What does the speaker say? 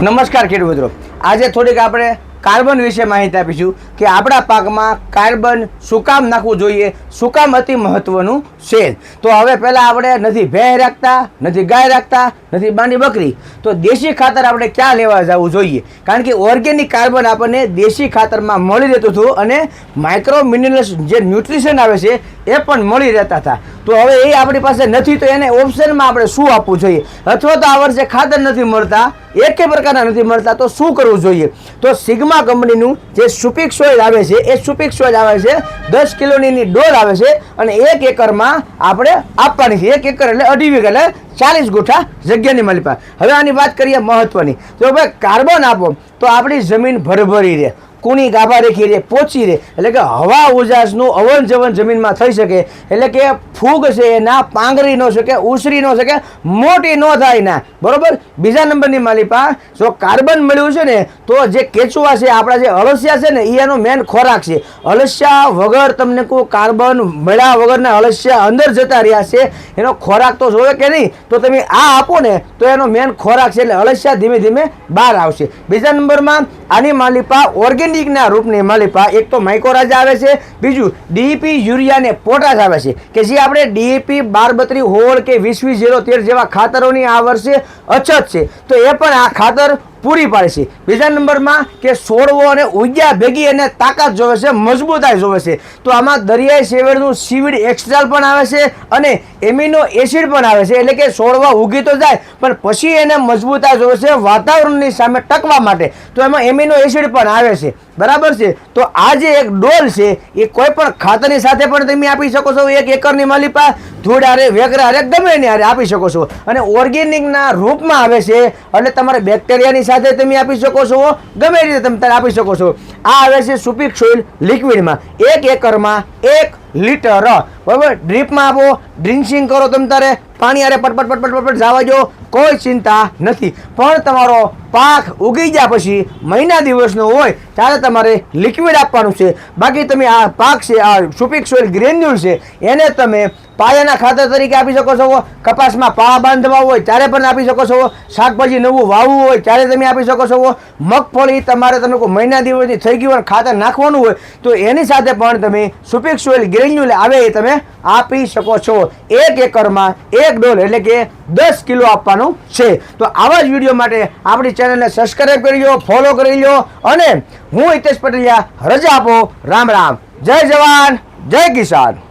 નમસ્કાર ખેડૂત મિત્રો, આજે થોડીક આપણે કાર્બન વિશે માહિતી આપીશું કે આપણા પાકમાં કાર્બન શું કામ નાખવું જોઈએ, શું કામ અતિ મહત્વનું છે. તો હવે પહેલાં આપણે નથી ભેંસ રાખતા, નથી ગાય રાખતા, નથી બાંડી બકરી, તો દેશી ખાતર આપણે ક્યાં લેવા જવું જોઈએ? કારણ કે ઓર્ગેનિક કાર્બન આપણને દેશી ખાતરમાં મળી રહેતું હતું અને માઇક્રો મિનરલ્સ જે ન્યુટ્રિશન આવે છે એ પણ મળી રહેતા હતા. તો હવે એ આપણી પાસે નથી, તો એને ઓપ્શનમાં આપણે શું આપવું જોઈએ? અથવા તો આ વર્ષે ખાતર નથી મળતા, એકે પ્રકારના નથી મળતા, તો શું કરવું જોઈએ? તો સિગ્મા કંપનીનું જે સુપિક સોઇલ આવે છે એ સુપિક સોઇલ આવે છે 10 કિલોની ડોલ આવે છે અને 1 એકરમાં આપણે આપવાની છે. 1 એકર એટલે 2.5 વીઘા એટલે 40 ગુઠા જગ્યાની માલિપા. હવે આની વાત કરીએ મહત્વની, તો ભાઈ કાર્બન આપો તો આપણી જમીન ભરભરી રહે, કુણી ગાભા રેખી રહે, પોચી રહે, એટલે કે હવા ઉજાસનું અવન જવન જમીનમાં થઈ શકે, એટલે કે ફૂગ છે એના પાંગરી ન શકે, ઉસરી ન શકે, મોટી ન થાય ના, બરોબર. બીજા નંબરની માલિપા, જો કાર્બન મળ્યું છે ને તો જે કેચુઆ છે, આપણા જે અળસિયા છે ને એ એનો મેન ખોરાક છે. અળસિયા વગર તમને કોઈ કાર્બન મળ્યા વગરના અળસિયા અંદર જતા રહ્યા છે, એનો ખોરાક તો જોવે કે નહીં? તો તમે આ આપો ને તો એનો મેન ખોરાક છે, એટલે અળસિયા ધીમે ધીમે બહાર આવશે. બીજા નંબરમાં આની માલિપા ઓર્ગેનિકના રૂપની માલિપા, એક તો માઇકોરાજા આવે છે, બીજું ડીઈપી યુરિયા ને પોટાશ આવે છે, કે જે આપણે ડીઈપી 12-32 હોળ કે 20-20-0-13 જેવા ખાતરોની આ વર્ષે અછત છે, તો એ પણ આ ખાતર પૂરી પાડે છે. બીજા નંબરમાં કે છોડવો અને ઉગ્યા ભેગી એને તાકાત જોવે છે, મજબૂતાઈ જોવે છે, તો આમાં દરિયાઈ સેવેડનું સીવીડ એક્સ્ટ્રાલ પણ આવે છે અને એમિનો એસિડ પણ આવે છે, એટલે કે છોડવા ઉગી તો જાય પણ પછી એને મજબૂતાઈ જોવે છે વાતાવરણની સામે ટકવા માટે, તો એમાં એમિનો એસિડ પણ આવે છે, બરાબર છે. તો આ જે એક ડોલ છે એ કોઈ પણ ખાતરની સાથે પણ તમે આપી શકો છો. 1 એકરની માલિપા ધૂળ હારે, વેગરા હારે, ગમે એની હારે આપી શકો છો અને ઓર્ગેનિકના રૂપમાં આવે છે, એટલે તમારે બેક્ટેરિયાની સાથે તમે આપી શકો છો, ગમે એ રીતે તમે આપી શકો છો. આ આવે છે સુપિક સોઇલ લિક્વિડમાં, 1 એકરમાં 1 લીટર, બરાબર. ડ્રીપમાં આપો, ડ્રિન્ચિંગ કરો, તમે તારે પાણી હારે પટપટ પટપટ પટપટ જવા દો, કોઈ ચિંતા નથી. પણ તમારો પાક ઉગી ગયા પછી મહિના દિવસનો હોય ત્યારે તમારે લિક્વિડ આપવાનું છે. બાકી તમે આ પાક છે, આ સુપિક સોઇલ ગ્રેન્યુલ છે, એને તમે પાયાના ખાતર તરીકે આપી શકો છો. કપાસમાં પાળા બાંધવા હોય ત્યારે પણ આપી શકો છો. શાકભાજી નવું વાવવું હોય ત્યારે તમે આપી શકો છો. મગફળી તમારે તમે કોઈ મહિના દિવસથી થઈ ગયું હોય ખાતર નાખવાનું હોય તો એની સાથે પણ તમે સુપિક સોઇલ ગ્રેન્યુલ આવે એ તમે આપી શકો છો. 1 એકરમાં 1 ડોલ એટલે કે 10 કિલો આપવાનું છે. તો આવા જ વિડીયો માટે આપણી ચેનલને સબસ્ક્રાઈબ કરી લો, ફોલો કરી લો અને હું હિતેશ પટેલિયા રજા આપો. રામ રામ. જય જવાન, જય કિસાન.